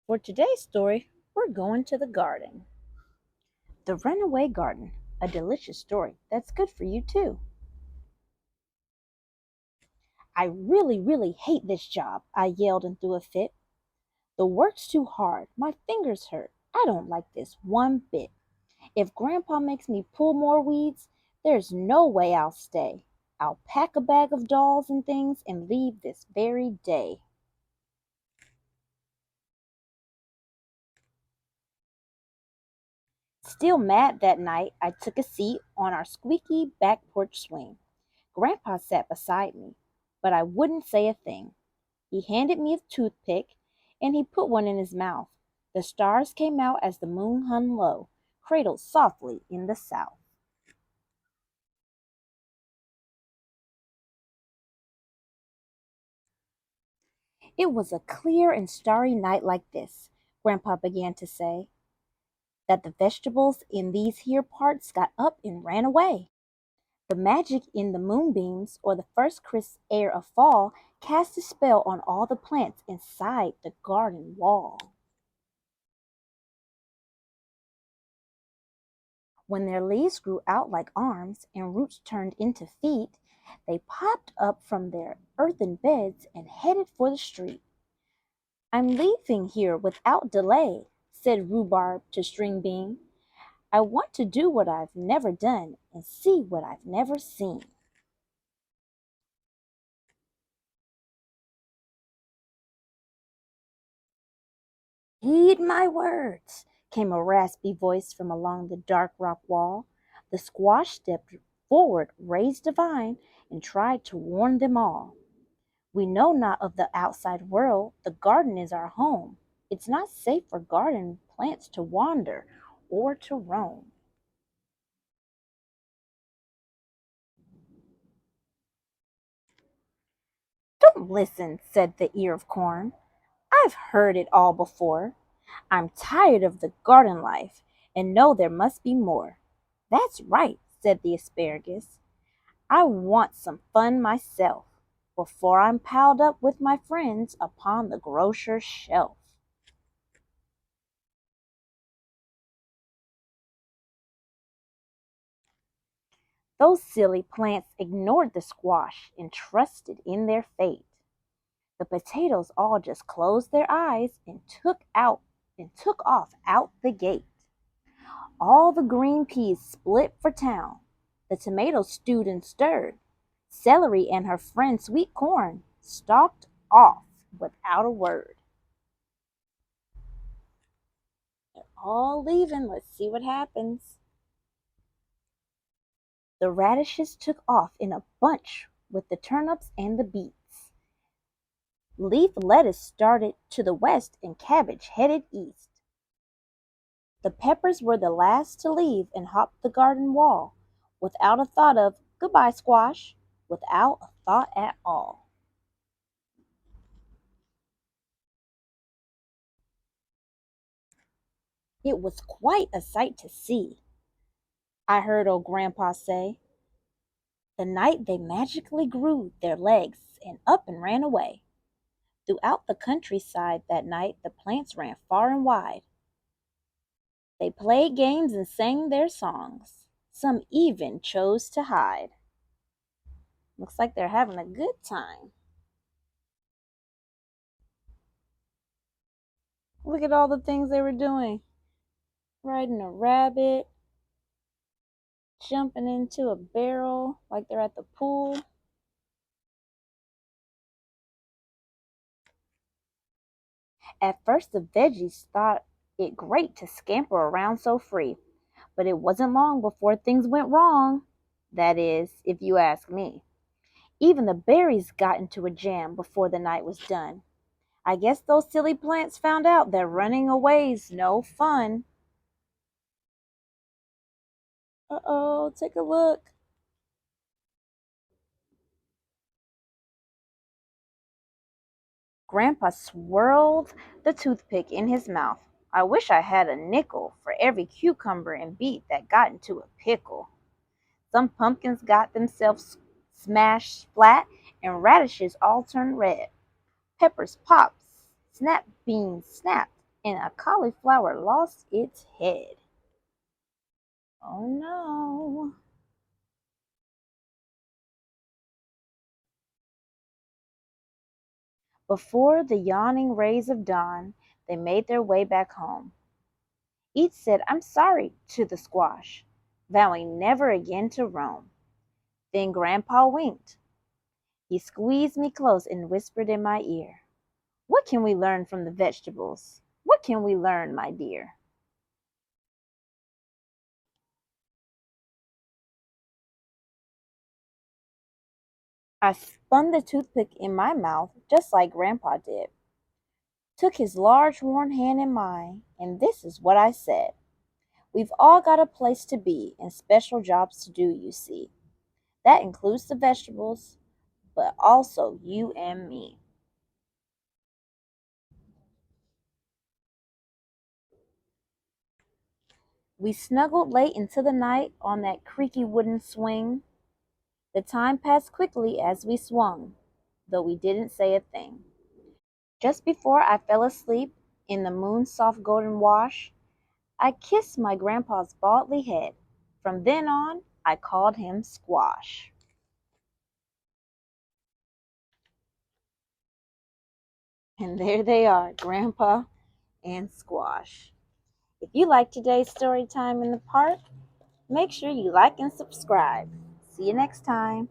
For today's story, we're going to the garden. The Runaway Garden, a delicious story that's good for you too. I really hate this job, I yelled and threw a fit. The work's too hard. My fingers hurt. I don't like this one bit. If Grandpa makes me pull more weeds, there's no way I'll stay. I'll pack a bag of dolls and things and leave this very day. Still mad that night, I took a seat on our squeaky back porch swing. Grandpa sat beside me, but I wouldn't say a thing. He handed me a toothpick, and he put one in his mouth. The stars came out as the moon hung low, cradled softly in the south. It was a clear and starry night like this, Grandpa began to say, that the vegetables in these here parts got up and ran away. The magic in the moonbeams or the first crisp air of fall cast a spell on all the plants inside the garden wall. When their leaves grew out like arms and roots turned into feet, they popped up from their earthen beds and headed for the street. I'm leaving here without delay, said Rhubarb to String Bean. I want to do what I've never done and see what I've never seen. Heed my words, came a raspy voice from along the dark rock wall. The squash stepped forward, raised a vine, and tried to warn them all. We know not of the outside world. The garden is our home. It's not safe for garden plants to wander or to roam. Don't listen, said the ear of corn. I've heard it all before. I'm tired of the garden life and know there must be more. That's right, said the asparagus. I want some fun myself before I'm piled up with my friends upon the grocer's shelf. Those silly plants ignored the squash and trusted in their fate. The potatoes all just closed their eyes and took off out the gate. All the green peas split for town. The tomatoes stewed and stirred. Celery and her friend sweet corn stalked off without a word. They're all leaving. Let's see what happens. The radishes took off in a bunch with the turnips and the beets. Leaf lettuce started to the west and cabbage headed east. The peppers were the last to leave and hopped the garden wall without a thought of goodbye, squash, without a thought at all. It was quite a sight to see, I heard old Grandpa say. The night they magically grew their legs and up and ran away. Throughout the countryside that night the plants ran far and wide. They played games and sang their songs. Some even chose to hide. Looks like they're having a good time. Look at all the things they were doing. Riding a rabbit, jumping into a barrel like they're at the pool. At first the veggies thought it great to scamper around so free, but it wasn't long before things went wrong. That is, if you ask me. Even the berries got into a jam before the night was done. I guess those silly plants found out that running away's no fun. Uh-oh, take a look. Grandpa swirled the toothpick in his mouth. I wish I had a nickel for every cucumber and beet that got into a pickle. Some pumpkins got themselves smashed flat, and radishes all turned red. Peppers popped, snap beans snapped, and a cauliflower lost its head. Oh no. Before the yawning rays of dawn, they made their way back home. Each said, "I'm sorry," to the squash, vowing never again to roam. Then Grandpa winked. He squeezed me close and whispered in my ear, "What can we learn from the vegetables? What can we learn, my dear?" I spun the toothpick in my mouth just like Grandpa did, took his large worn hand in mine, and this is what I said. "We've all got a place to be and special jobs to do, you see. That includes the vegetables, but also you and me." We snuggled late into the night on that creaky wooden swing. The time passed quickly as we swung, though we didn't say a thing. Just before I fell asleep in the moon's soft golden wash, I kissed my grandpa's baldly head. From then on, I called him Squash. And there they are, Grandpa and Squash. If you like today's story time in the park, make sure you like and subscribe. See you next time.